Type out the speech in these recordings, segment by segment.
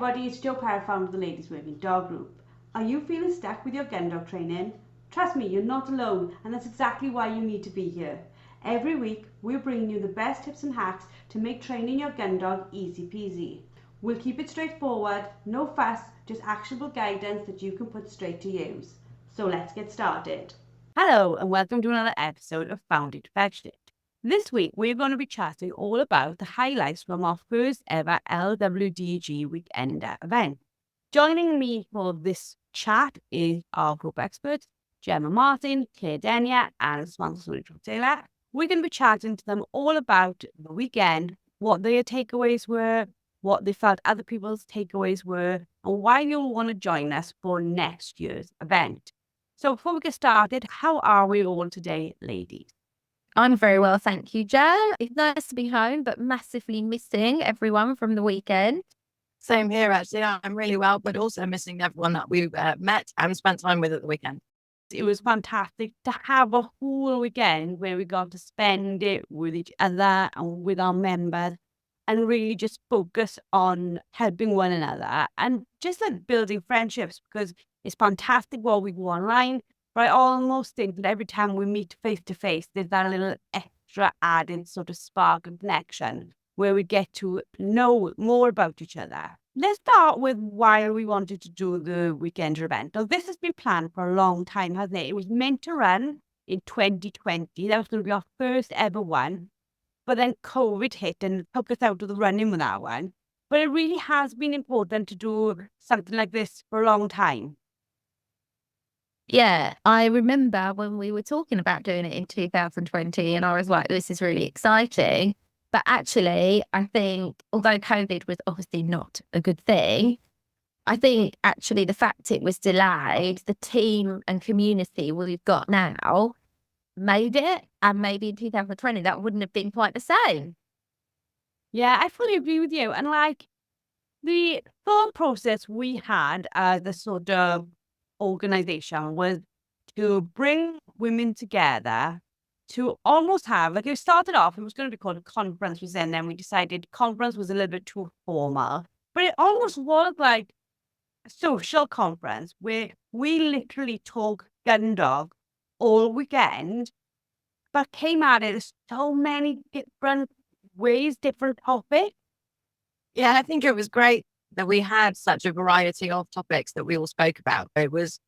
everybody, it's Joe Parr, founder of the Ladies Working Dog Group. Are you feeling stuck with your gun dog training? Trust me, you're not alone, and that's exactly why you need to be here. Every week, we're bringing you the best tips and hacks to make training your gun dog easy peasy. We'll keep it straightforward, no fuss, just actionable guidance that you can put straight to use. So let's get started. Hello and welcome to another episode of Found It Fetched It. This week we're going to be chatting all about the highlights from our first ever LWDG weekend event. Joining me for this chat is our group experts, Gemma Martin, Claire Denia and Samantha Taylor. We're going to be chatting to them all about the weekend, what their takeaways were, what they felt other people's takeaways were, and why you'll want to join us for next year's event. So before we get started, how are we all today, ladies? I'm very well, thank you, Jo. It's nice to be home, but massively missing everyone from the weekend. Same here, actually. I'm really well, but also missing everyone that we met and spent time with at the weekend. It was fantastic to have a whole weekend where we got to spend it with each other and with our members and really just focus on helping one another and just like building friendships, because it's fantastic what we go online, but I almost think that every time we meet face to face, there's that little extra added sort of spark of connection where we get to know more about each other. Let's start with why we wanted to do the weekend event. Now, this has been planned for a long time, hasn't it? It was meant to run in 2020. That was going to be our first ever one. But then COVID hit and took us out of the running with that one. But it really has been important to do something like this for a long time. Yeah, I remember when we were talking about doing it in 2020 and I was like, this is really exciting. But actually, I think, although COVID was obviously not a good thing, I think actually the fact it was delayed, the team and community we've got now made it. And maybe in 2020, that wouldn't have been quite the same. Yeah, I fully agree with you. And like the thought process we had as the sort of organization was to bring women together to almost have, like it started off, it was going to be called a conference, and then we decided conference was a little bit too formal, but it almost was like a social conference where we literally talk gun dog all weekend, but came at it so many different ways, different topics. Yeah, I think it was great that we had such a variety of topics that we all spoke about. There was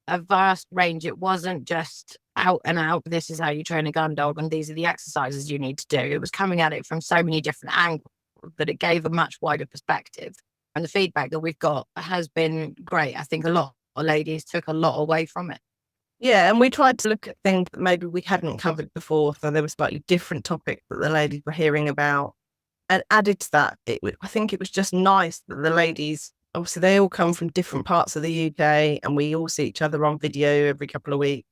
a vast range. It wasn't just out and out, this is how you train a gun dog and these are the exercises you need to do. It was coming at it from so many different angles that it gave a much wider perspective. And the feedback that we've got has been great. I think a lot of ladies took a lot away from it. Yeah, and we tried to look at things that maybe we hadn't covered before. So there were slightly different topics that the ladies were hearing about. And added to that, I think it was just nice that the ladies, obviously they all come from different parts of the UK and we all see each other on video every couple of weeks.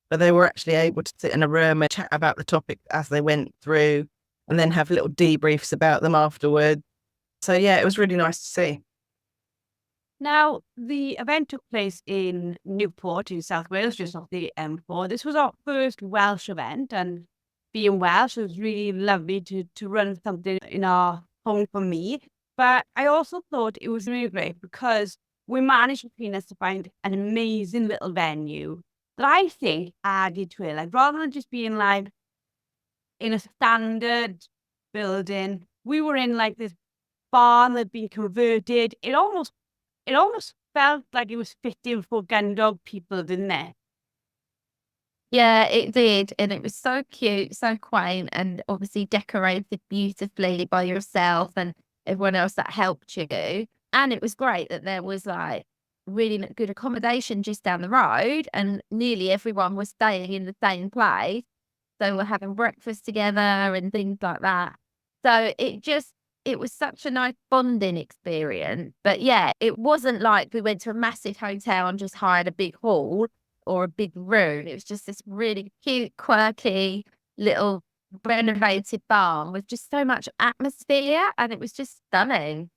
But they were actually able to sit in a room and chat about the topic as they went through and then have little debriefs about them afterwards. So yeah, it was really nice to see. Now, the event took place in Newport in South Wales, just off the M4. This was our first Welsh event, and being Welsh, it was really lovely to run something in our home for me. But I also thought it was really great because we managed between us to find an amazing little venue that I think added to it. Like rather than just being like in a standard building, we were in like this barn that'd been converted. It almost felt like it was fitting for gun dog people, didn't it? Yeah, it did. And it was so cute, so quaint, and obviously decorated beautifully by yourself and everyone else that helped you. And it was great that there was like really good accommodation just down the road and nearly everyone was staying in the same place. So we're having breakfast together and things like that. So it was such a nice bonding experience. But yeah, it wasn't like we went to a massive hotel and just hired a big hall or a big room. It was just this really cute, quirky little renovated barn with just so much atmosphere, and it was just stunning.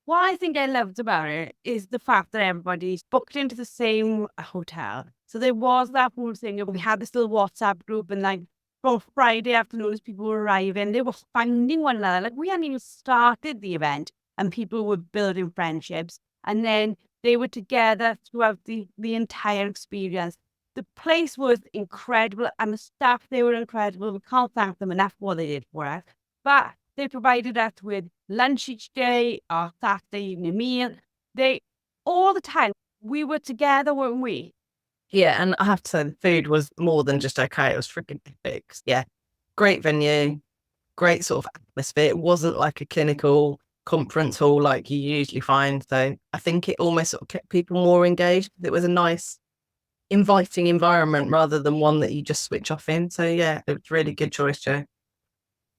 What I think I loved about it is the fact that everybody's booked into the same hotel. So there was that whole thing of we had this little WhatsApp group and like from Friday afternoon as people were arriving, they were finding one another. Like, we hadn't even started the event and people were building friendships. And then they were together throughout the entire experience. The place was incredible and the staff, they were incredible. We can't thank them enough for what they did for us. But they provided us with lunch each day, our Saturday evening meal. All the time, we were together, weren't we? Yeah, and I have to say the food was more than just okay. It was freaking epic. Yeah, great venue, great sort of atmosphere. It wasn't like a clinical conference hall like you usually find. So I think it almost sort of kept people more engaged. It was a nice, inviting environment rather than one that you just switch off in. So yeah, it was a really good choice, Joe.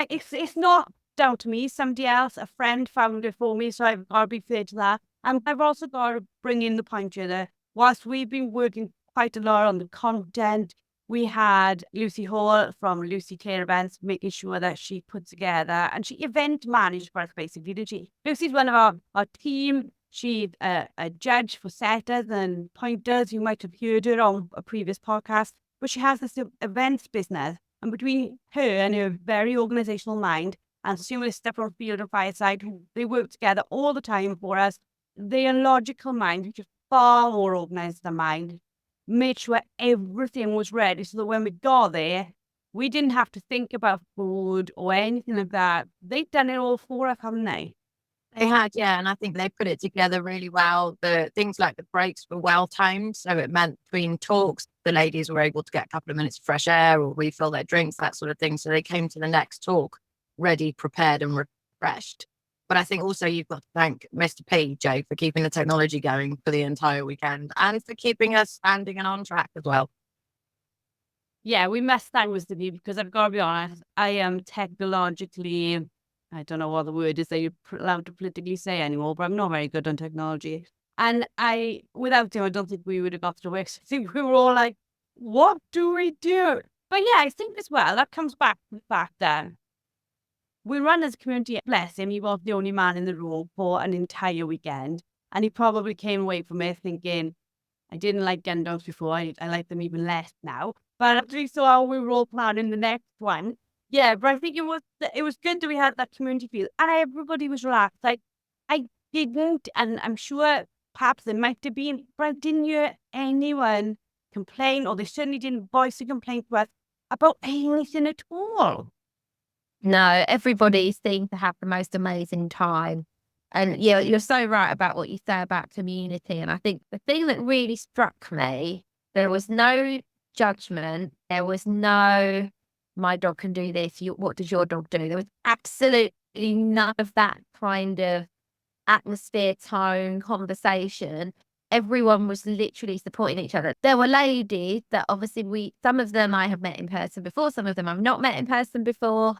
It's not down to me. Somebody else, a friend, found it for me, so I've got to be fair to that. And I've also got to bring in the point here that whilst we've been working quite a lot on the content, we had Lucy Hall from Lucy Clare Events making sure that she put together, and she event managed for us basically, did she? Lucy's one of our team. She's a judge for setters and pointers. You might have heard her on a previous podcast, but she has this events business. And between her and her very organisational mind and Sue Lister from Field and Fireside, they work together all the time for us. Their logical mind, which is far more organised than mine, made sure everything was ready so that when we got there, we didn't have to think about food or anything like that. They've done it all for us, haven't they? They had, yeah, and I think they put it together really well. The things like the breaks were well timed, so it meant between talks, the ladies were able to get a couple of minutes of fresh air or refill their drinks, that sort of thing. So they came to the next talk ready, prepared, and refreshed. But I think also you've got to thank Mr. P, Joe, for keeping the technology going for the entire weekend and for keeping us standing and on track as well. Yeah, we must thank Mr. P because I've got to be honest, I am technologically, I don't know what the word is that you're allowed to politically say anymore, but I'm not very good on technology. And without him, I don't think we would have got through it. I think we were all like, what do we do? But yeah, I think as well, that comes back to the fact that we run as a community. Bless him, he was the only man in the room for an entire weekend. And he probably came away from it thinking, I didn't like Gundogs before, I like them even less now. But after we saw how we were all planning the next one, yeah, but I think it was good that we had that community feel and everybody was relaxed. Like, I didn't, and I'm sure perhaps there might have been, but I didn't hear anyone complain, or they certainly didn't voice a complaint to us about anything at all. No, everybody seemed to have the most amazing time. And yeah, you're so right about what you say about community. And I think the thing that really struck me, there was no judgment. There was no, my dog can do this. What does your dog do? There was absolutely none of that kind of atmosphere, tone, conversation. Everyone was literally supporting each other. There were ladies that obviously some of them I have met in person before, some of them I've not met in person before.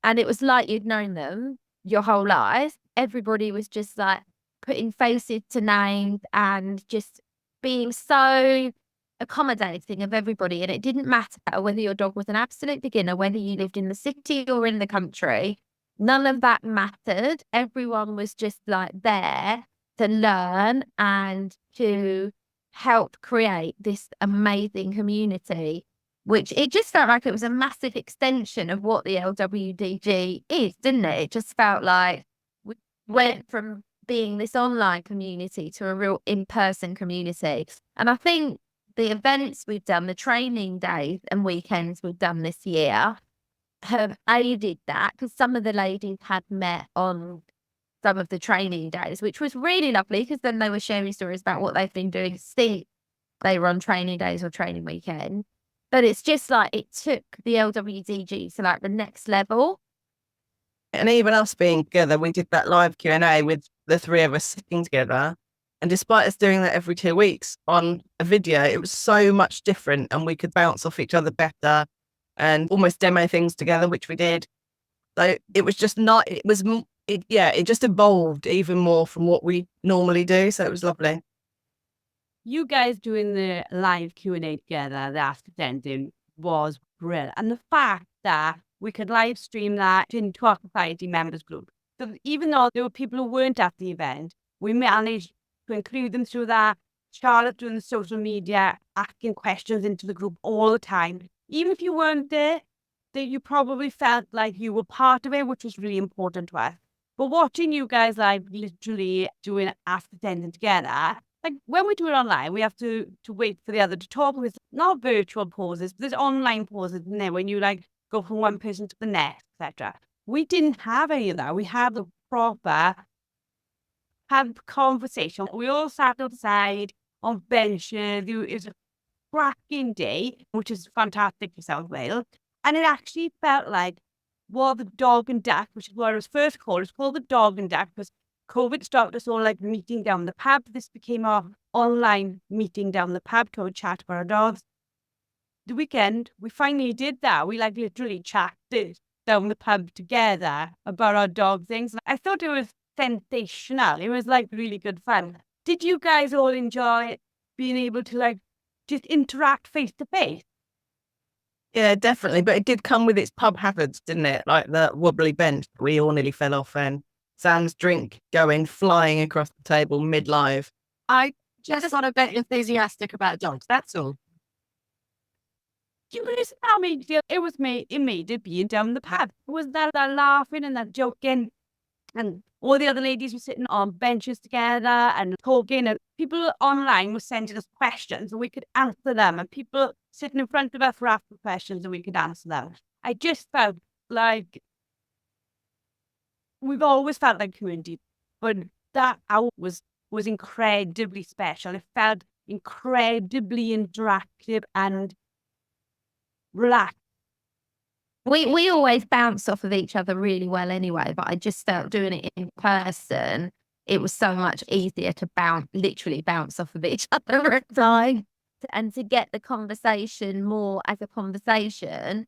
And it was like you'd known them your whole life. Everybody was just like putting faces to names and just being so accommodating of everybody. And it didn't matter whether your dog was an absolute beginner, whether you lived in the city or in the country. None of that mattered. Everyone was just like there to learn and to help create this amazing community, which it just felt like it was a massive extension of what the LWDG is, didn't it? It just felt like we went from being this online community to a real in-person community. And I think the events we've done, the training days and weekends we've done this year have aided that, because some of the ladies had met on some of the training days, which was really lovely, because then they were sharing stories about what they've been doing since they were on training days or training weekend. But it's just like it took the LWDG to like the next level. And even us being together, we did that live Q&A with the three of us sitting together. And despite us doing that every 2 weeks on a video, it was so much different and we could bounce off each other better and almost demo things together, which we did. So it was just not, it just evolved even more from what we normally do. So it was lovely. You guys doing the live Q&A together, the Ask Attending, was brilliant. And the fact that we could live stream that into our society members group. So even though there were people who weren't at the event, we managed to include them through that. Charlotte doing the social media, asking questions into the group all the time. Even if you weren't there, that you probably felt like you were part of it, which was really important to us. But watching you guys like literally doing after attending together, like when we do it online, we have to wait for the other to talk with not virtual pauses, but there's online pauses in there when you like go from one person to the next, etc. We didn't have any of that. We had the proper had conversation. We all sat outside on benches. It was a cracking day, which is fantastic for South Wales. And it actually felt like the dog and duck, which is what it was first called. It's called the dog and duck because COVID stopped us all like meeting down the pub. This became our online meeting down the pub to chat about our dogs. The weekend, we finally did that. We like literally chatted down the pub together about our dog things. I thought it was sensational. It was like really good fun. Did you guys all enjoy being able to like just interact face to face? Yeah, definitely. But it did come with its pub hazards, didn't it? Like the wobbly bench. We all nearly fell off and Sam's drink flying across the table mid-live. I just got a bit enthusiastic about dogs, that's all. You guys tell me it was me. It made it being down the pub. Was that laughing and that joking, and all the other ladies were sitting on benches together and talking, and people online were sending us questions and we could answer them, and people sitting in front of us were asking questions and we could answer them. I just felt like we've always felt like community, but that hour was incredibly special. It felt incredibly interactive and relaxed. We always bounce off of each other really well anyway, but I just felt doing it in person, it was so much easier to literally bounce off of each other at time and to get the conversation more as a conversation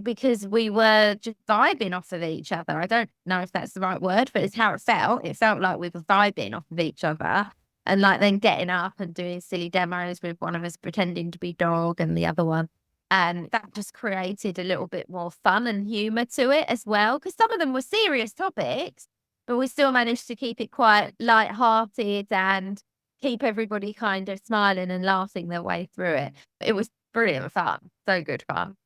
because we were just vibing off of each other. I don't know if that's the right word, but it's how it felt. It felt like we were vibing off of each other and like then getting up and doing silly demos with one of us pretending to be dog and the other one. And that just created a little bit more fun and humour to it as well. Because some of them were serious topics, but we still managed to keep it quite light-hearted and keep everybody kind of smiling and laughing their way through it. It was brilliant fun. So good fun.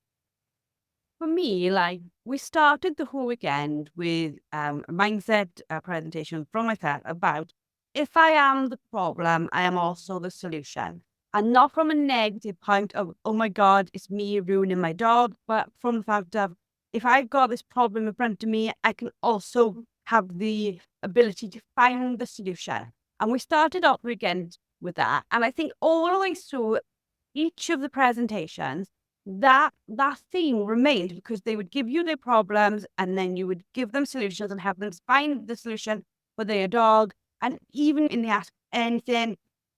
For me, like we started the whole weekend with a mindset presentation from myself about if I am the problem, I am also the solution. And not from a negative point of, oh my God, it's me ruining my dog, but from the fact of, if I've got this problem in front of me, I can also have the ability to find the solution. And we started off again with that. And I think all the way through each of the presentations, that theme remained because they would give you their problems and then you would give them solutions and have them find the solution for their dog. And even in the Ask Anything,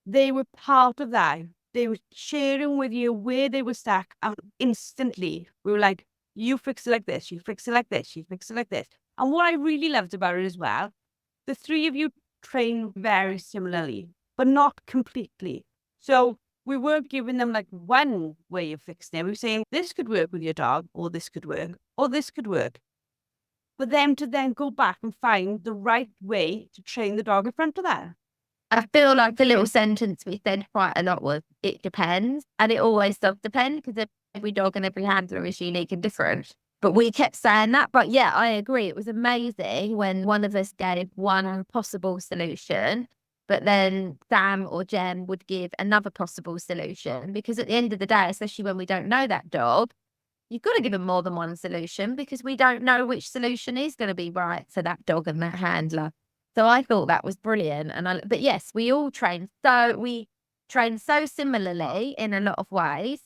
they were part of that. They were sharing with you where they were stuck, and instantly we were like, you fix it like this, you fix it like this, you fix it like this. And what I really loved about it as well, the three of you train very similarly, but not completely. So we weren't giving them like one way of fixing it. We were saying this could work with your dog, or this could work, or this could work. For them to then go back and find the right way to train the dog in front of that. I feel like the little sentence we said quite a lot was, it depends. And it always does depend because every dog and every handler is unique and different. But we kept saying that. But yeah, I agree. It was amazing when one of us gave one possible solution, but then Sam or Jem would give another possible solution. Because at the end of the day, especially when we don't know that dog, you've got to give them more than one solution because we don't know which solution is going to be right for that dog and that handler. So I thought that was brilliant. But yes, we all train. So we train so similarly in a lot of ways.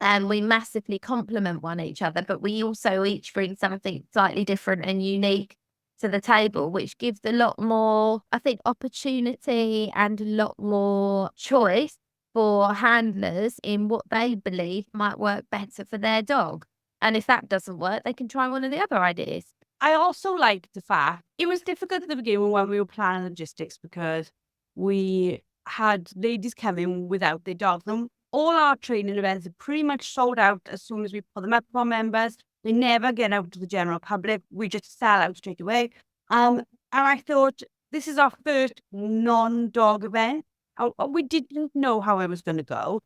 And we massively complement each other, but we also each bring something slightly different and unique to the table, which gives a lot more, I think, opportunity and a lot more choice for handlers in what they believe might work better for their dog. And if that doesn't work, they can try one of the other ideas. I also liked the fact it was difficult at the beginning when we were planning logistics because we had ladies come in without their dogs. And all our training events are pretty much sold out as soon as we put them up for our members. They never get out to the general public. We just sell out straight away. And I thought, this is our first non-dog event. We didn't know how it was going to go.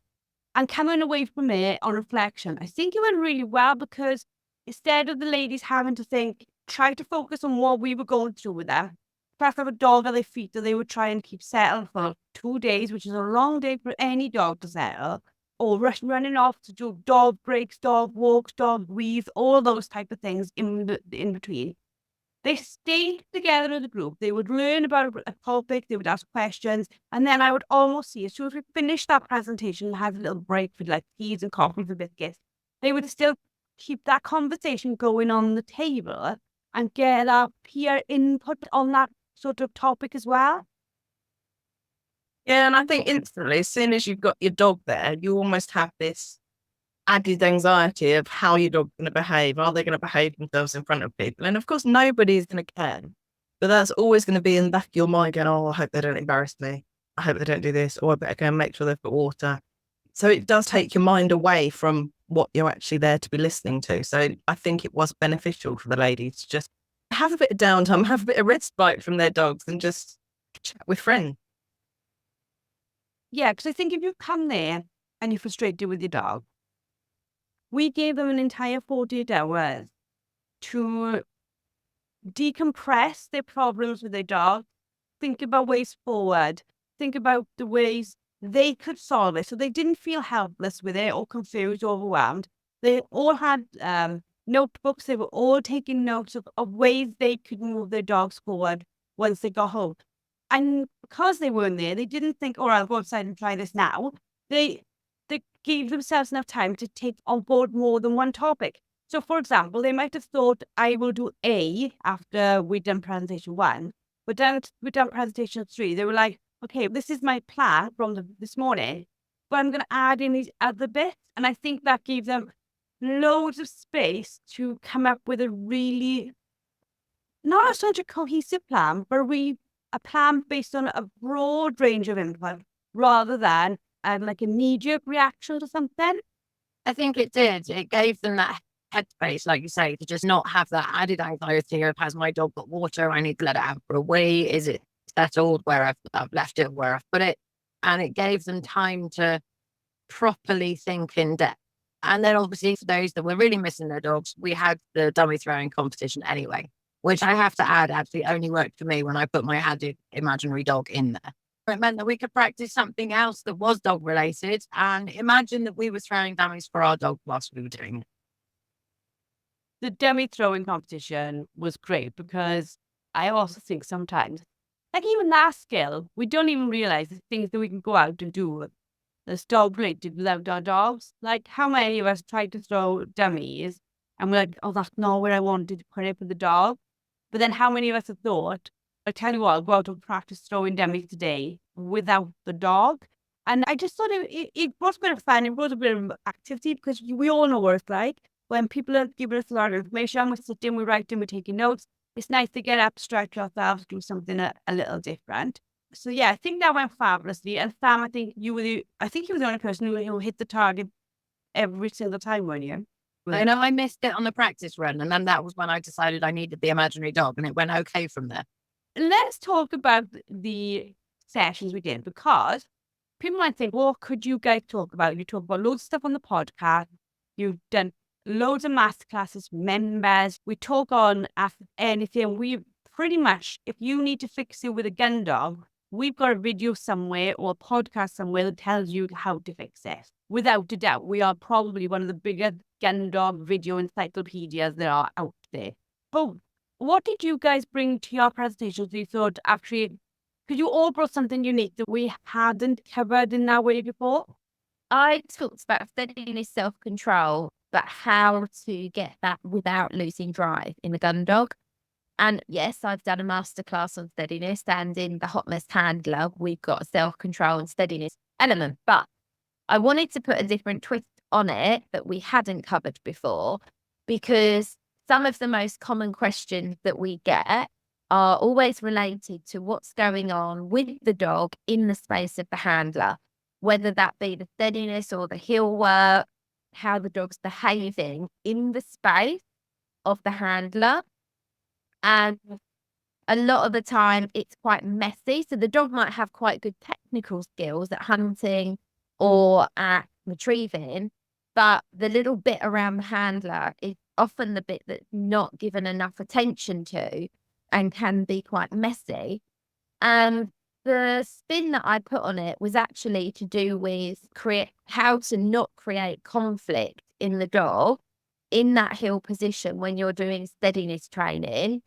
And coming away from it on reflection, I think it went really well because instead of the ladies having to try to focus on what we were going through with them, perhaps have a dog at their feet that they would try and keep settled for 2 days, which is a long day for any dog to settle, or running off to do dog breaks, dog walks, dog weaves, all those type of things in between. They stayed together as a group. They would learn about a topic, they would ask questions, and then I would almost see as soon as we finished that presentation and had a little break for like teas and coffees and biscuits, they would still keep that conversation going on the table and get our peer input on that sort of topic as well. Yeah, and I think instantly, as soon as you've got your dog there, you almost have this added anxiety of how your dog's going to behave. Are they going to behave themselves in front of people? And of course, nobody's going to care. But that's always going to be in the back of your mind going, oh, I hope they don't embarrass me. I hope they don't do this. Or I better go and make sure they've got water. So it does take your mind away from what you're actually there to be listening to. So I think it was beneficial for the ladies to just have a bit of downtime, have a bit of respite from their dogs and just chat with friends. Yeah, because I think if you come there and you're frustrated with your dog, we gave them an entire 48 hours to decompress their problems with their dog, think about ways forward, think about the ways they could solve it. So they didn't feel helpless with it or confused or overwhelmed. They all had notebooks. They were all taking notes of ways they could move their dogs forward once they got home. And because they weren't there, they didn't think, oh, I'll go outside and try this now. They gave themselves enough time to take on board more than one topic. So, for example, they might have thought, I will do A after we'd done presentation 1, but then we'd done presentation 3. They were like, okay, this is my plan from this morning, but I'm going to add in these other bits. And I think that gave them loads of space to come up with a really, not such a cohesive plan, but a plan based on a broad range of input rather than like a knee-jerk reaction to something. I think it did. It gave them that headspace, like you say, to just not have that added anxiety of, has my dog got water? I need to let it out for a wee. Is it settled where I've left it, where I've put it? And it gave them time to properly think in depth. And then obviously for those that were really missing their dogs, we had the dummy throwing competition anyway, which I have to add actually only worked for me when I put my added imaginary dog in there. It meant that we could practice something else that was dog related and imagine that we were throwing dummies for our dog whilst we were doing it. The dummy throwing competition was great because I also think sometimes, like even that skill, we don't even realize the things that we can go out and do that's dog related without our dogs. Like how many of us tried to throw dummies and we're like, oh, that's not where I wanted to put it for the dog. But then how many of us have thought, I tell you what, I'll go out and practice throwing dummies today without the dog. And I just thought it was a bit of fun. It was a bit of activity because we all know what it's like. When people are giving us a lot of information, we sit in, we write in, we're taking notes. It's nice to get up, stretch ourselves, do something a little different. So yeah, I think that went fabulously. And Sam, I think you were the only person who hit the target every single time, weren't you? I know I missed it on the practice run, and then that was when I decided I needed the imaginary dog, and it went okay from there. Let's talk about the sessions we did, because people might think, what could you guys talk about? You talk about loads of stuff on the podcast. You've done loads of masterclasses, members. We talk on anything. We pretty much, if you need to fix it with a gun dog, we've got a video somewhere or a podcast somewhere that tells you how to fix it. Without a doubt, we are probably one of the biggest gun dog video encyclopedias there are out there. But what did you guys bring to your presentations? You thought actually, because you all brought something unique that we hadn't covered in that way before? I talked about steadiness, self-control, but how to get that without losing drive in the gun dog. And yes, I've done a masterclass on steadiness, and in the Hot Mess Handler, we've got a self-control and steadiness element. But I wanted to put a different twist on it that we hadn't covered before, because some of the most common questions that we get are always related to what's going on with the dog in the space of the handler, whether that be the steadiness or the heel work, how the dog's behaving in the space of the handler. And a lot of the time it's quite messy. So the dog might have quite good technical skills at hunting or at retrieving, but the little bit around the handler is often the bit that's not given enough attention to and can be quite messy. And the spin that I put on it was actually to do with how to not create conflict in the dog in that heel position when you're doing steadiness training,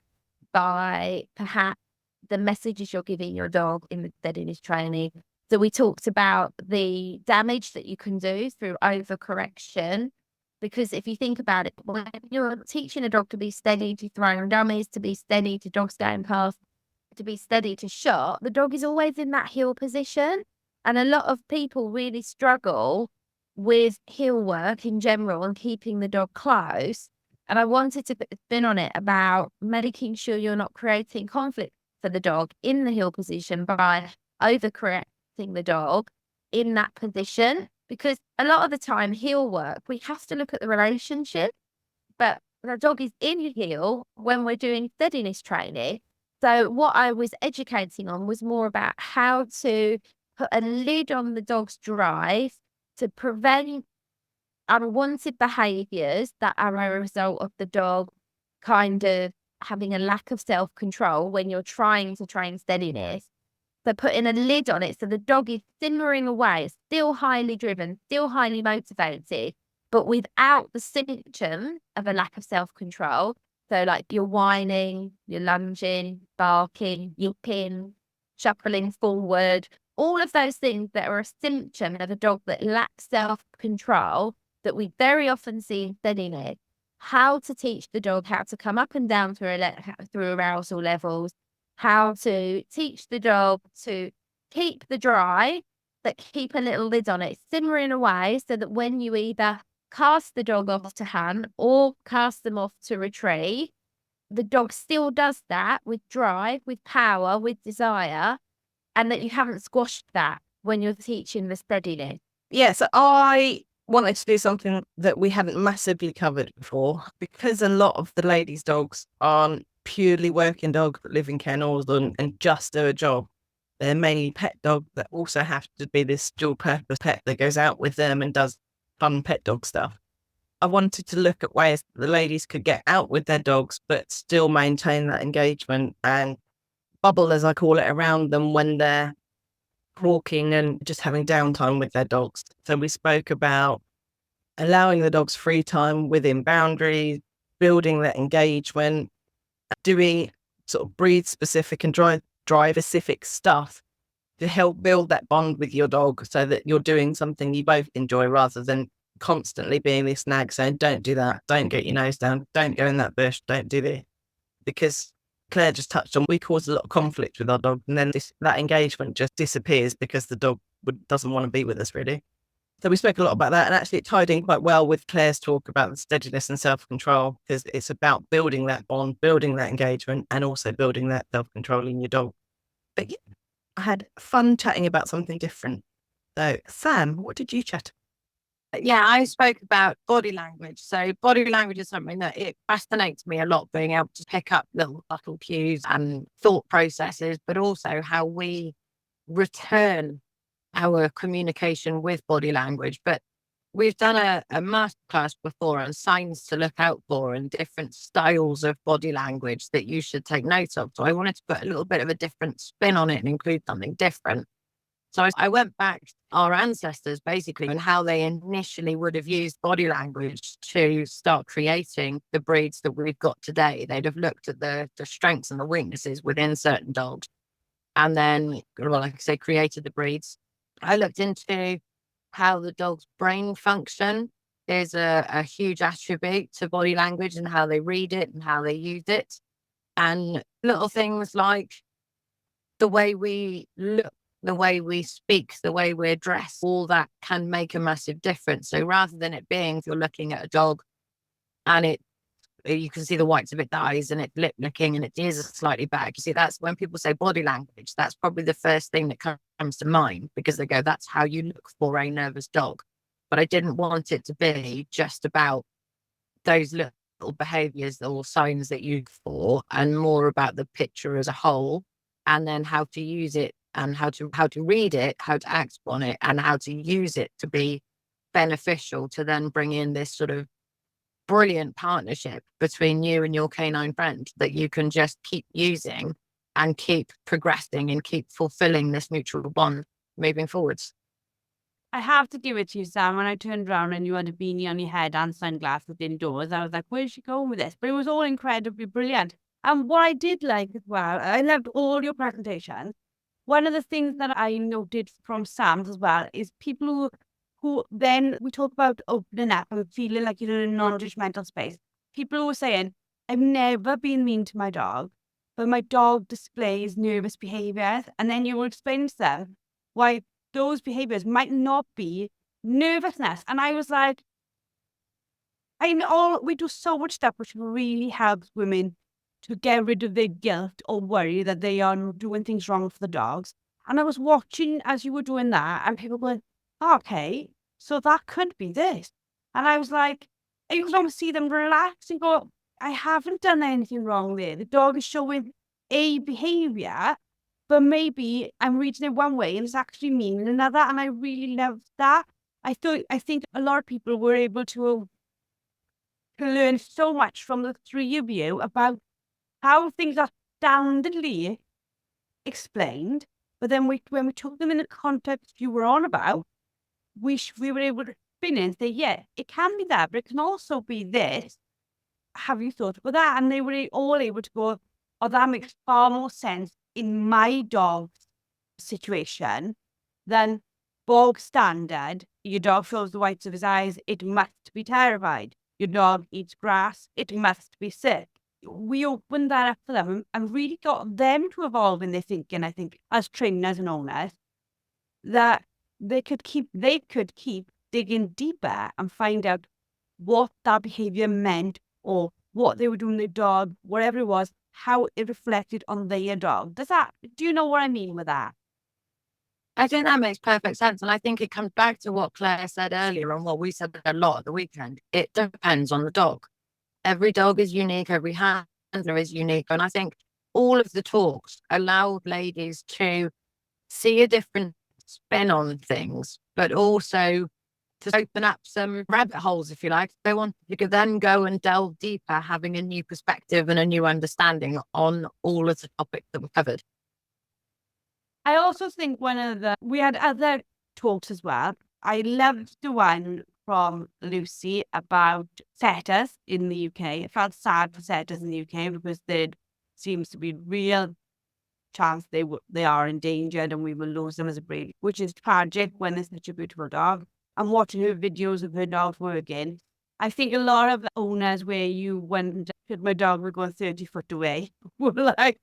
by perhaps the messages you're giving your dog in the steadiness training. So we talked about the damage that you can do through overcorrection, because if you think about it, when you're teaching a dog to be steady to throwing dummies, to be steady to dogs going past, to be steady to shot, the dog is always in that heel position. And a lot of people really struggle with heel work in general and keeping the dog close. And I wanted to put a spin on it about making sure you're not creating conflict for the dog in the heel position by overcorrecting the dog in that position. Because a lot of the time, heel work, we have to look at the relationship, but the dog is in heel when we're doing steadiness training. So what I was educating on was more about how to put a lid on the dog's drive to prevent unwanted behaviours that are a result of the dog kind of having a lack of self-control when you're trying to train steadiness. So putting a lid on it so the dog is simmering away, still highly driven, still highly motivated, but without the symptom of a lack of self-control. So like you're whining, you're lunging, barking, yipping, shuffling forward, all of those things that are a symptom of a dog that lacks self-control that we very often see in steadiness. How to teach the dog how to come up and down through arousal levels, how to teach the dog to keep the drive, but keep a little lid on it, simmering away, so that when you either cast the dog off to hand or cast them off to retrieve, the dog still does that with drive, with power, with desire, and that you haven't squashed that when you're teaching the steadiness. Yeah, so I wanted to do something that we hadn't massively covered before, because a lot of the ladies' dogs aren't purely working dogs that live in kennels and just do a job. They're mainly pet dogs that also have to be this dual purpose pet that goes out with them and does fun pet dog stuff. I wanted to look at ways that the ladies could get out with their dogs but still maintain that engagement and bubble, as I call it, around them when they're walking and just having downtime with their dogs. So we spoke about allowing the dogs free time within boundaries, building that engagement, doing sort of breed specific and drive specific stuff to help build that bond with your dog, so that you're doing something you both enjoy rather than constantly being this nag saying, don't do that, don't get your nose down, don't go in that bush, don't do this. Because Claire just touched on, we cause a lot of conflict with our dog, and then that engagement just disappears because the dog doesn't want to be with us, really. So we spoke a lot about that, and actually it tied in quite well with Claire's talk about the steadiness and self-control, because it's about building that bond, building that engagement, and also building that self-control in your dog. But yeah, I had fun chatting about something different. So Sam, what did you chat? Yeah, I spoke about body language. So body language is something that it fascinates me a lot, being able to pick up little subtle cues and thought processes, but also how we return our communication with body language. But we've done a masterclass before on signs to look out for and different styles of body language that you should take note of. So I wanted to put a little bit of a different spin on it and include something different. So I went back to our ancestors basically and how they initially would have used body language to start creating the breeds that we've got today. They'd have looked at the strengths and the weaknesses within certain dogs and then, well, like I say, created the breeds. I looked into how the dog's brain function is a huge attribute to body language and how they read it and how they use it. And little things like the way we look, the way we speak, the way we're dressed, all that can make a massive difference. So rather than it being, if you're looking at a dog and you can see the whites of its eyes and it's lip licking and its ears are slightly back. You see, that's when people say body language, that's probably the first thing that comes to mind, because they go, that's how you look for a nervous dog. But I didn't want it to be just about those little behaviors or signs that you look for, and more about the picture as a whole, and then how to use it and how to read it, how to act on it, and how to use it to be beneficial to then bring in this sort of brilliant partnership between you and your canine friend that you can just keep using and keep progressing and keep fulfilling this mutual bond moving forwards. I have to give it to you, Sam. When I turned around and you had a beanie on your head and sunglasses indoors, I was like, where's she going with this? But it was all incredibly brilliant. And what I did like as well, I loved all your presentations. One of the things that I noted from Sam's as well is people who then we talk about opening up and feeling like you're in a non-judgmental space. People who were saying, I've never been mean to my dog, but my dog displays nervous behaviours. And then you will explain to them why those behaviours might not be nervousness. And I was like, we do so much stuff which really helps women to get rid of their guilt or worry that they are doing things wrong for the dogs. And I was watching as you were doing that, and people were, oh, okay, so that could be this. And I was like, you could almost see them relax and go, I haven't done anything wrong there. The dog is showing a behaviour, but maybe I'm reading it one way and it's actually meaning another. And I really loved that. I think a lot of people were able to learn so much from the three of you about how things are standardly explained, but then when we took them in the context you were on about, we were able to spin it and say, yeah, it can be that, but it can also be this. Have you thought about that? And they were all able to go, oh, that makes far more sense in my dog's situation than bog standard. Your dog shows the whites of his eyes, it must be terrified. Your dog eats grass, it must be sick. We opened that up for them and really got them to evolve in their thinking, I think, as trainers and owners, that they could keep digging deeper and find out what that behaviour meant or what they were doing to their dog, whatever it was, how it reflected on their dog. Do you know what I mean with that? I think that makes perfect sense. And I think it comes back to what Claire said earlier and what we said a lot at the weekend. It depends on the dog. Every dog is unique. Every handler is unique. And I think all of the talks allowed ladies to see a different spin on things, but also to open up some rabbit holes, if you like. They want you could then go and delve deeper, having a new perspective and a new understanding on all of the topics that we covered. I also think we had other talks as well. I loved the one from Lucy about setters in the UK. I felt sad for setters in the UK because there seems to be real chance they are endangered and we will lose them as a breed, which is tragic when they're such a beautiful dog. I'm watching her videos of her dogs working. I think a lot of owners where you went, my dog were going 30 foot away, were like,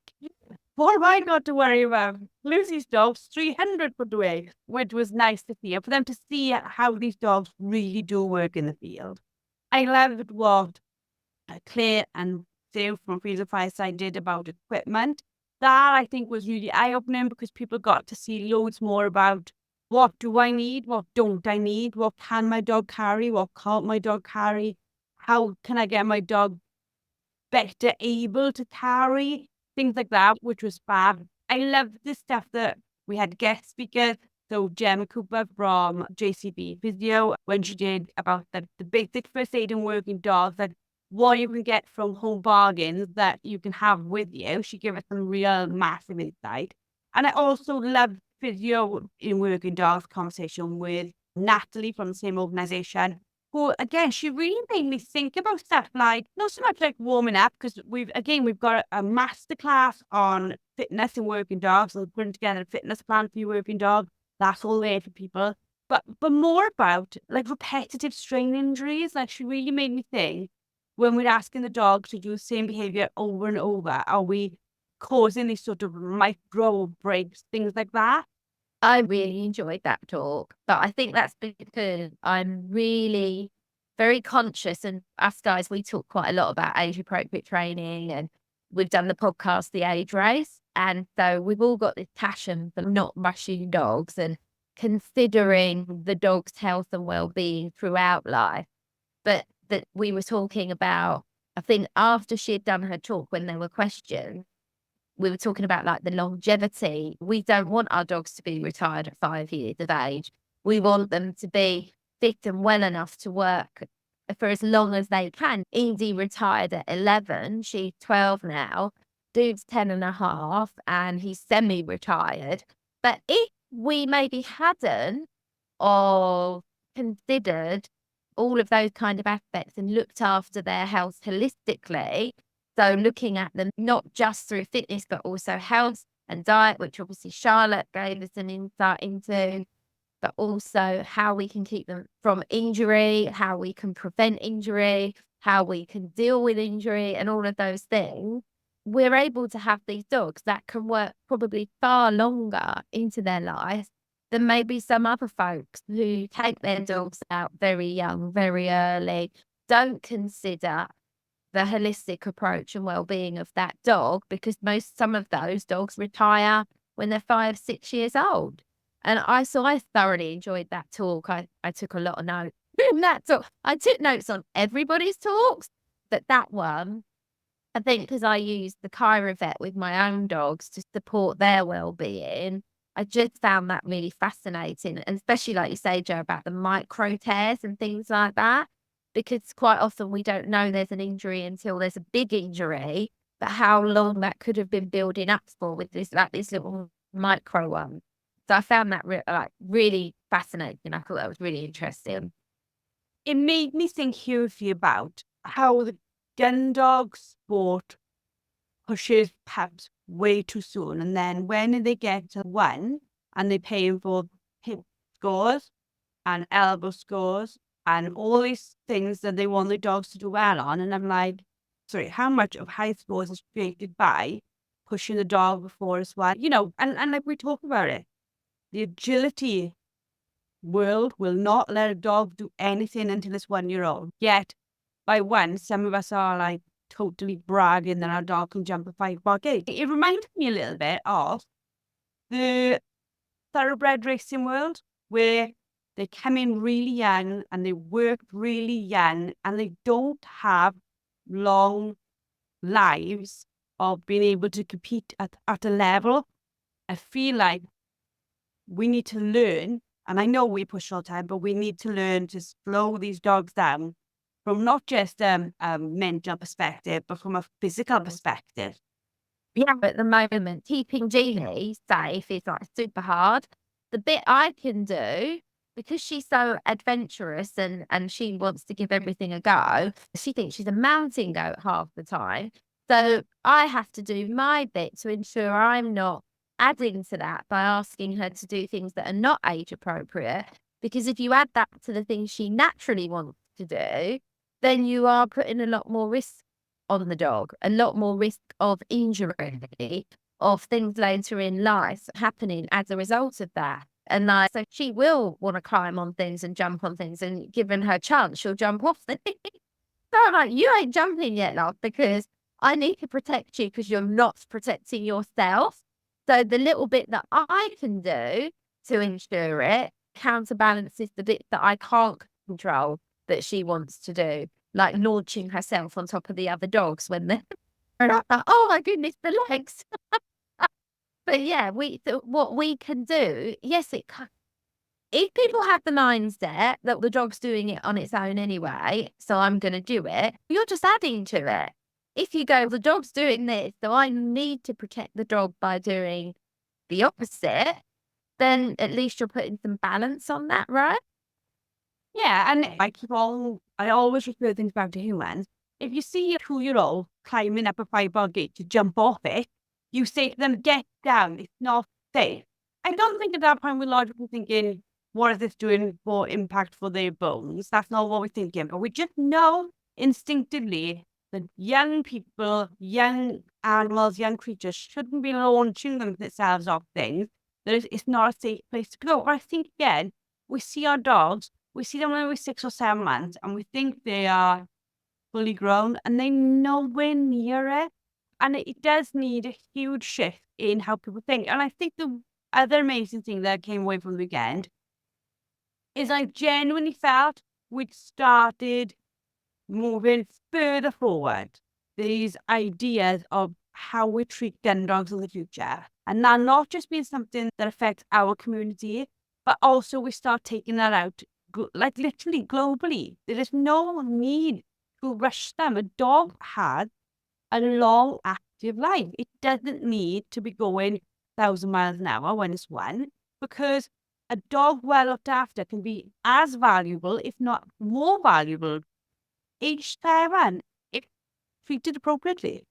what have I got to worry about? Lucy's dog's 300 foot away, which was nice to see. For them to see how these dogs really do work in the field. I loved what Claire and Sue from Fields of Fireside did about equipment. That I think was really eye-opening because people got to see loads more about what do I need, what don't I need, what can my dog carry, what can't my dog carry, how can I get my dog better able to carry, things like that, which was fab. I loved the stuff that we had guest speakers. So Gemma Cooper from JCB Physio, when she did about the basic first aid in working dogs, that what you can get from home bargains that you can have with you. She gave us some real massive insight. And I also loved physio in working dogs conversation with Natalie from the same organisation, who, again, she really made me think about stuff like, not so much like warming up, because we've got a masterclass on fitness in working dogs, so putting together a fitness plan for your working dog. That's all there for people. But more about like repetitive strain injuries. Like she really made me think, when we're asking the dog to do the same behaviour over and over, are we causing these sort of micro breaks, things like that? I really enjoyed that talk, but I think that's because I'm really very conscious, and us guys, we talk quite a lot about age appropriate training, and we've done the podcast, The Age Race. And so we've all got this passion for not rushing dogs and considering the dog's health and well-being throughout life. But that we were talking about, I think after she had done her talk, when there were questions, we were talking about like the longevity. We don't want our dogs to be retired at 5 years of age. We want them to be fit and well enough to work for as long as they can. Edie retired at 11. She's 12 now. Dude's 10 and a half, and he's semi-retired. But if we maybe hadn't or considered all of those kind of aspects and looked after their health holistically, so looking at them not just through fitness, but also health and diet, which obviously Charlotte gave us an insight into, but also how we can keep them from injury, how we can prevent injury, how we can deal with injury, and all of those things, we're able to have these dogs that can work probably far longer into their life than maybe some other folks who take their dogs out very young, very early, don't consider the holistic approach and well-being of that dog, because some of those dogs retire when they're 5, 6 years old. And I thoroughly enjoyed that talk. I took a lot of notes in that talk. I took notes on everybody's talks, but that one, I think because I used the Chirovet with my own dogs to support their well-being, I just found that really fascinating. And especially like you say, Jo, about the micro tears and things like that, because quite often we don't know there's an injury until there's a big injury, but how long that could have been building up for with this little micro one. So I found that really fascinating. I thought that was really interesting. It made me think hugely about how the Gundog sport pushes pups way too soon. And then when they get to 1 and they're paying for hip scores and elbow scores and all these things that they want the dogs to do well on. And I'm like, sorry, how much of high scores is created by pushing the dog before as well? You know, and like we talk about it, the agility world will not let a dog do anything until it's 1 year old. Yet by 1, some of us are like totally bragging that our dog can jump a 5-bar gate. It reminded me a little bit of the thoroughbred racing world, where they come in really young and they work really young and they don't have long lives of being able to compete at a level. I feel like we need to learn, and I know we push all the time, but we need to learn to slow these dogs down from not just a mental perspective, but from a physical perspective. Yeah, at the moment, keeping Jeannie safe is like super hard. The bit I can do, because she's so adventurous and she wants to give everything a go, she thinks she's a mountain goat half the time. So I have to do my bit to ensure I'm not adding to that by asking her to do things that are not age appropriate. Because if you add that to the things she naturally wants to do, then you are putting a lot more risk on the dog, a lot more risk of injury, of things later in life happening as a result of that. And so she will want to climb on things and jump on things, and given her chance, she'll jump off things. So I'm like, you ain't jumping yet, love, because I need to protect you because you're not protecting yourself. So the little bit that I can do to ensure it counterbalances the bit that I can't control that she wants to do, like launching herself on top of the other dogs when they're like, oh my goodness, the legs. But yeah, what we can do, yes, if people have the mindset that the dog's doing it on its own anyway, so I'm going to do it, you're just adding to it. If you go, the dog's doing this, so I need to protect the dog by doing the opposite, then at least you're putting some balance on that, right? Yeah, and I always refer things back to humans. If you see a 2-year-old climbing up a 5-bar gate to jump off it, you say to them, get down, it's not safe. I don't think at that point we're logically thinking, what is this doing for impact for their bones? That's not what we're thinking, but we just know instinctively that young people, young animals, young creatures shouldn't be launching themselves off things, that it's not a safe place to go. But I think, again, we see our dogs, we see them when we're 6 or 7 months, and we think they are fully grown, and they're nowhere near it. And it does need a huge shift in how people think. And I think the other amazing thing that came away from the weekend is I genuinely felt we'd started moving further forward these ideas of how we treat gun dogs in the future. And that not just being something that affects our community, but also we start taking that out like literally globally. There is no need to rush them. A dog has a long active life. It doesn't need to be going 1,000 miles an hour when it's one, because a dog well looked after can be as valuable, if not more valuable, each parent if treated appropriately.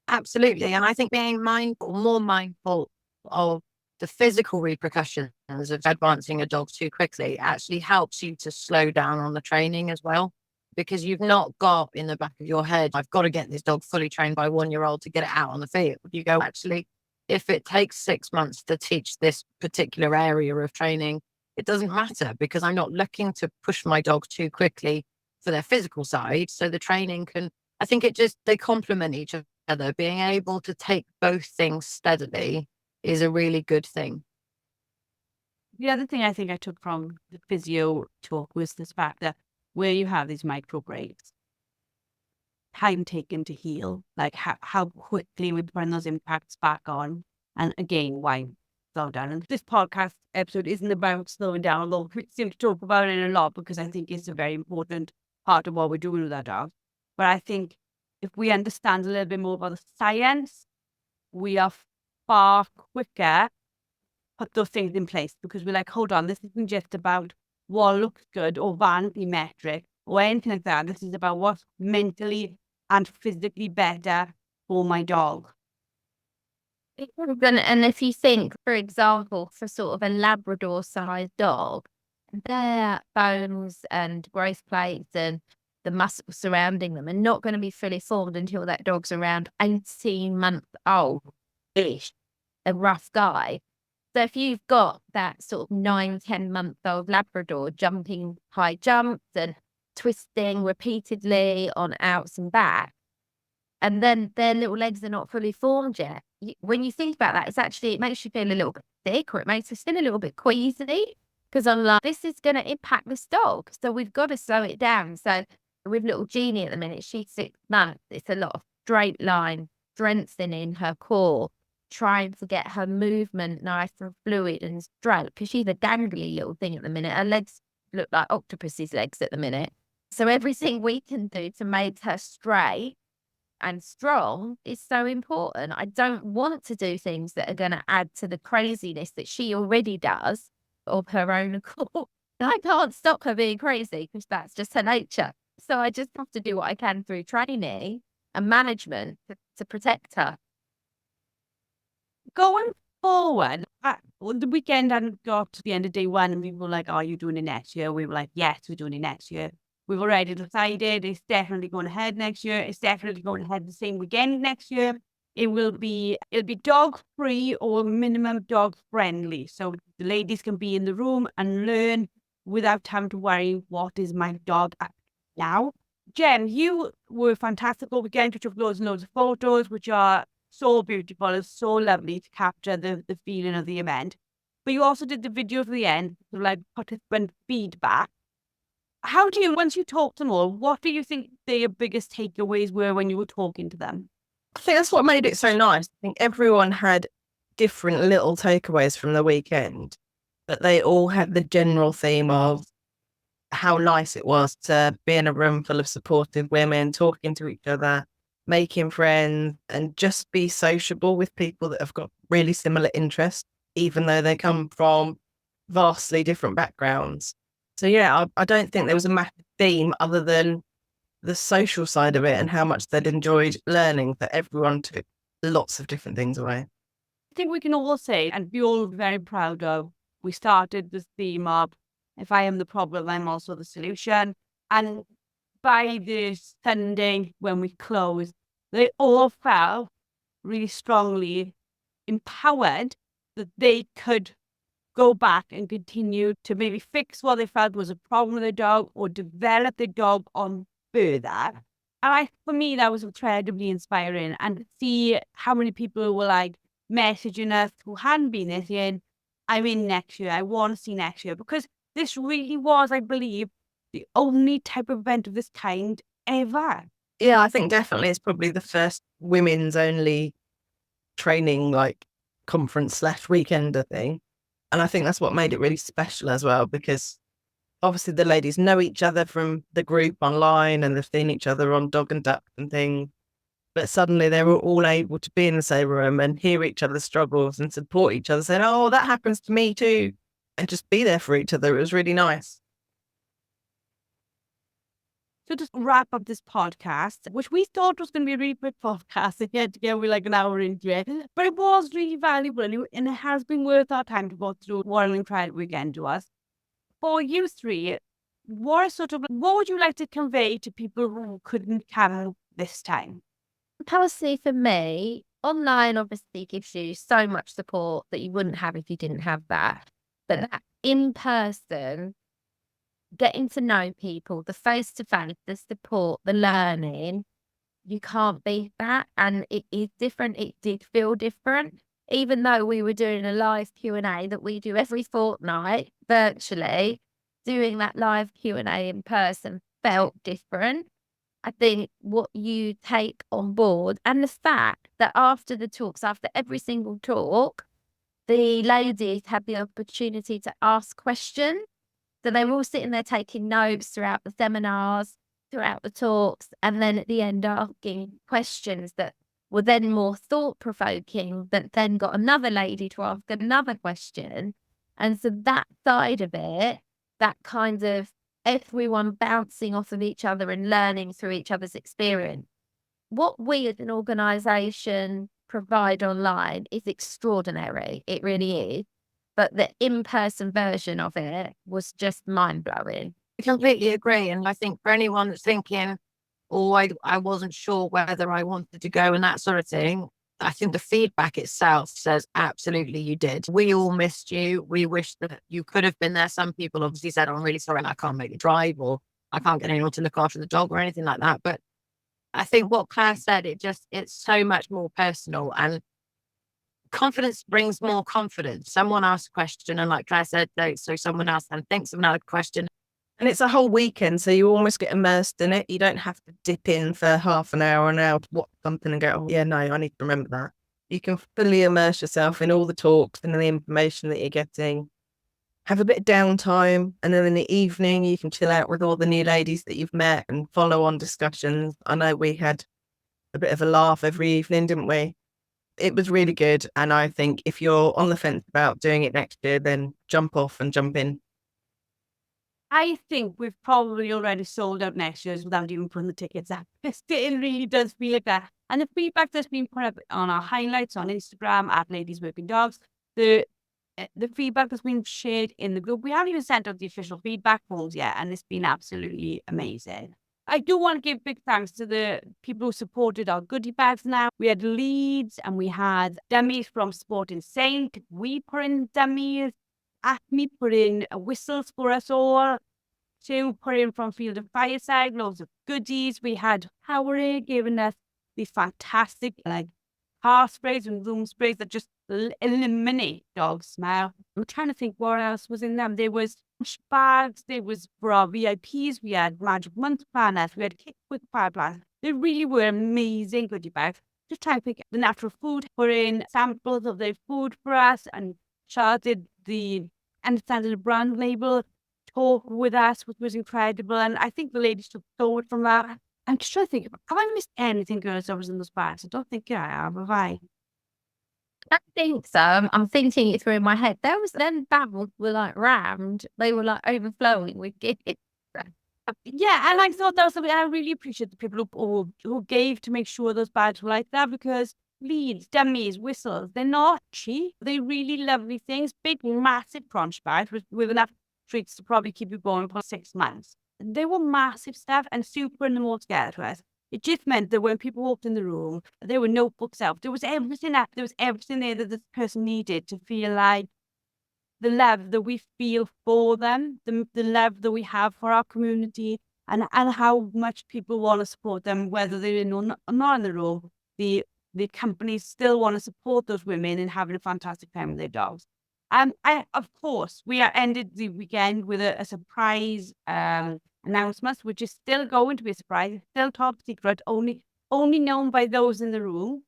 Absolutely. And I think being more mindful of the physical repercussions of advancing a dog too quickly actually helps you to slow down on the training as well. Because you've not got in the back of your head, I've got to get this dog fully trained by 1-year-old to get it out on the field. You go, actually, if it takes 6 months to teach this particular area of training, it doesn't matter, because I'm not looking to push my dog too quickly for their physical side. So the training can, I think they complement each other. Being able to take both things steadily is a really good thing. The other thing I think I took from the physio talk was this fact that where you have these micro breaks, time taken to heal, like how quickly we bring those impacts back on. And again, why slow down? And this podcast episode isn't about slowing down, although we seem to talk about it a lot because I think it's a very important part of what we're doing with our dogs. But I think if we understand a little bit more about the science, we are far quicker put those things in place, because we're like, hold on, this isn't just about what looks good or vanity metric or anything like that. This is about what's mentally and physically better for my dog. And if you think, for example, for sort of a Labrador sized dog, their bones and growth plates and the muscles surrounding them are not going to be fully formed until that dog's around 18 months old-ish, a rough guy. So if you've got that sort of 9-10-month-old Labrador jumping high jumps and twisting repeatedly on outs and backs, and then their little legs are not fully formed yet, when you think about that, it makes you feel a little bit sick, or it makes us feel a little bit queasy, because I'm like, this is going to impact this dog. So we've got to slow it down. So with little Jeannie at the minute, she's 6 months. It's a lot of straight line, strengthening her core, trying to get her movement nice and fluid and straight, because she's a gangly little thing at the minute. Her legs look like octopus's legs at the minute. So everything we can do to make her straight and strong is so important. I don't want to do things that are going to add to the craziness that she already does of her own accord. I can't stop her being crazy, because that's just her nature. So I just have to do what I can through training and management to protect her. Going forward, on the weekend I got to the end of day one and people were like, are you doing it next year? We were like, yes, we're doing it next year. We've already decided it's definitely going ahead next year. It's definitely going ahead the same weekend next year. It'll be dog free or minimum dog friendly. So the ladies can be in the room and learn without having to worry, what is my dog at now? Jen, you were fantastic all weekend. You took loads and loads of photos, which are so beautiful. It's so lovely to capture the feeling of the event. But you also did the video at the end, like participant feedback. How do you, once you talk to them all, what do you think their biggest takeaways were when you were talking to them? I think that's what made it so nice. I think everyone had different little takeaways from the weekend, but they all had the general theme of how nice it was to be in a room full of supportive women, talking to each other, making friends, and just be sociable with people that have got really similar interests, even though they come from vastly different backgrounds. So yeah, I don't think there was a massive theme other than the social side of it and how much they'd enjoyed learning, that everyone took lots of different things away. I think we can all say, and be all very proud of, we started this theme of, if I am the problem, I'm also the solution. And by this Sunday, when we closed, they all felt really strongly empowered that they could go back and continue to maybe fix what they felt was a problem with their dog or develop their dog on further. And for me, that was incredibly inspiring. And to see how many people were like messaging us who hadn't been this year, I'm in next year, I want to see next year. Because this really was, I believe, the only type of event of this kind ever. Yeah, I think definitely it's probably the first women's only training like conference/weekender thing. And I think that's what made it really special as well, because obviously the ladies know each other from the group online and they've seen each other on Dog and Duck and things. But suddenly they were all able to be in the same room and hear each other's struggles and support each other, saying, oh, that happens to me too. And just be there for each other. It was really nice. So just wrap up this podcast, which we thought was going to be a really quick podcast, and yet again we're like an hour into it. But it was really valuable, and it has been worth our time to go through what an incredible weekend to us. For you three, what would you like to convey to people who couldn't come this time? Personally, for me, online obviously gives you so much support that you wouldn't have if you didn't have that. But that in person, getting to know people, the face-to-face, the support, the learning, you can't beat that. And it is different. It did feel different. Even though we were doing a live Q&A that we do every fortnight virtually, doing that live Q&A in person felt different. I think what you take on board, and the fact that after the talks, after every single talk, the ladies had the opportunity to ask questions. So they were all sitting there taking notes throughout the seminars, throughout the talks, and then at the end asking questions that were then more thought-provoking, that then got another lady to ask another question. And so that side of it, that kind of everyone bouncing off of each other and learning through each other's experience. What we as an organisation provide online is extraordinary. It really is. But the in-person version of it was just mind-blowing. I completely agree. And I think for anyone that's thinking, oh, I wasn't sure whether I wanted to go and that sort of thing, I think the feedback itself says absolutely you did. We all missed you. We wish that you could have been there. Some people obviously said, oh, I'm really sorry, I can't make the drive, or I can't get anyone to look after the dog or anything like that. But I think what Claire said, it's so much more personal, and confidence brings more confidence. Someone asked a question, and like Claire said, so someone else then thinks of another question. And it's a whole weekend, so you almost get immersed in it. You don't have to dip in for half an hour to watch something and go, oh, yeah, no, I need to remember that. You can fully immerse yourself in all the talks and the information that you're getting. Have a bit of downtime, and then in the evening, you can chill out with all the new ladies that you've met and follow on discussions. I know we had a bit of a laugh every evening, didn't we? It was really good. And I think if you're on the fence about doing it next year, then jump off and jump in. I think we've probably already sold out next year's without even putting the tickets up. It really does feel like that. And the feedback that's been put up on our highlights on Instagram at Ladies Working Dogs, the feedback that's been shared in the group, we haven't even sent out the official feedback forms yet, and it's been absolutely amazing. I do want to give big thanks to the people who supported our goodie bags now. We had leads and we had dummies from Sporting Saint. We put in dummies. Acme put in whistles for us all. Two put in from Field and Fireside, loads of goodies. We had Howard giving us these fantastic car sprays and room sprays that just eliminate dog smell. I'm trying to think what else was in them. There was lunch bags. There was for our VIPs. We had Magic Month planners. We had Quick Fire planners. They really were amazing goodie bags. Just trying to pick the natural food, put in samples of their food for us, and charted the understanding the brand label, talk with us, which was incredible. And I think the ladies took forward from that. I'm just trying to think, have I missed anything, girls, that was in those bags? I don't think I have I? I think so. I'm thinking it through in my head. There was then barrels were like rammed. They were like overflowing with gifts. Yeah, and I thought that was something I really appreciate the people who gave to make sure those bags were like that, because leads, dummies, whistles, they're not cheap. They're really lovely things. Big, massive crunch bags with enough treats to probably keep you going for 6 months. They were massive stuff and super putting them all together to us. It just meant that when people walked in the room, there were notebooks out. There was everything up. There was everything there that this person needed to feel like the love that we feel for them, the love that we have for our community, and how much people want to support them, whether they're in or not in the room. The companies still want to support those women in having a fantastic time with their dogs. Of course, we ended the weekend with a surprise announcement, which is still going to be a surprise. It's still top secret, only known by those in the room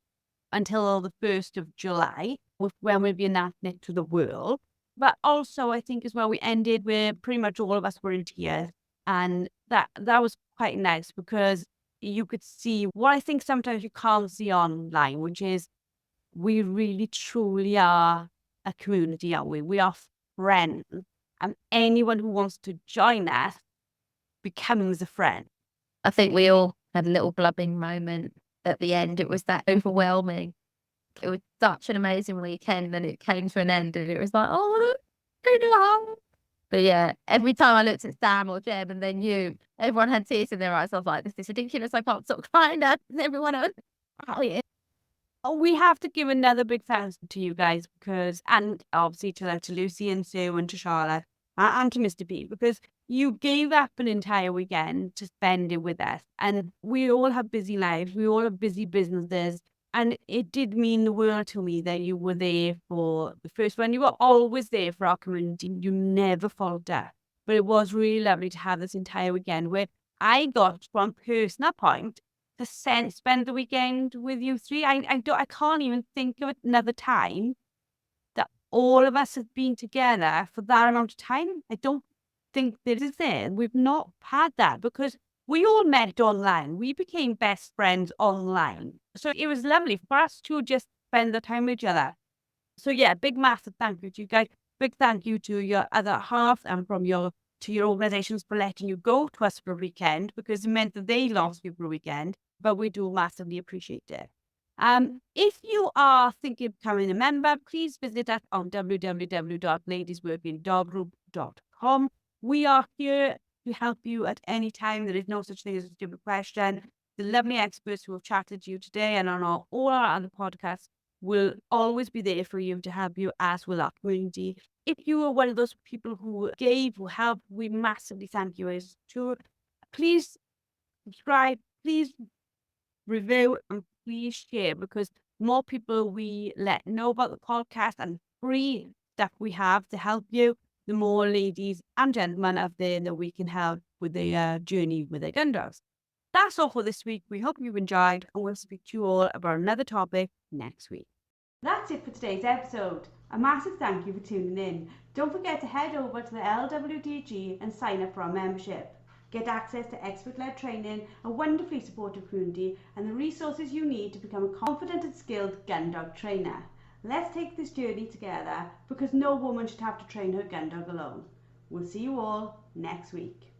until the 1st of July, when we'll be announcing it to the world. But also, I think as well, we ended where pretty much all of us were in tears. And that was quite nice because you could see what I think sometimes you can't see online, which is we really truly are a community, aren't we? We are friends. And anyone who wants to join us becomes a friend. I think we all had a little blubbing moment at the end. It was that overwhelming. It was such an amazing weekend, and it came to an end, and it was like, oh, good luck. But yeah, every time I looked at Sam or Jeb and then you, everyone had tears in their eyes. I was like, this is ridiculous. I can't stop crying now. And everyone else, oh yeah. Oh, we have to give another big thanks to you guys because, and obviously to Lucy and Sue and to Charlotte and to Mr. B, because you gave up an entire weekend to spend it with us. And we all have busy lives. We all have busy businesses. And it did mean the world to me that you were there for the first one. You were always there for our community. You never faltered. But it was really lovely to have this entire weekend where I got from personal point to spend the weekend with you three. I can't even think of another time that all of us have been together for that amount of time. I don't think there is there. We've not had that because we all met online. We became best friends online. So it was lovely for us to just spend the time with each other. So yeah, big massive thank you to you guys. Big thank you to your other half and to your organizations for letting you go to us for a weekend because it meant that they lost you for a weekend. But we do massively appreciate it. If you are thinking of becoming a member, please visit us on www.ladiesworkingdogroup.com. We are here to help you at any time. There is no such thing as a stupid question. The lovely experts who have chatted to you today and on all our other podcasts will always be there for you to help you, as will our community. If you are one of those people who gave, who helped, we massively thank you. Please subscribe, please review, and please share because more people we let know about the podcast and free stuff we have to help you, the more ladies and gentlemen out there that we can help with their journey with their Gundogs. That's all for this week. We hope you've enjoyed, and we'll speak to you all about another topic next week. That's it for today's episode. A massive thank you for tuning in. Don't forget to head over to the LWDG and sign up for our membership. Get access to expert-led training, a wonderfully supportive community, and the resources you need to become a confident and skilled gun dog trainer. Let's take this journey together because no woman should have to train her gun dog alone. We'll see you all next week.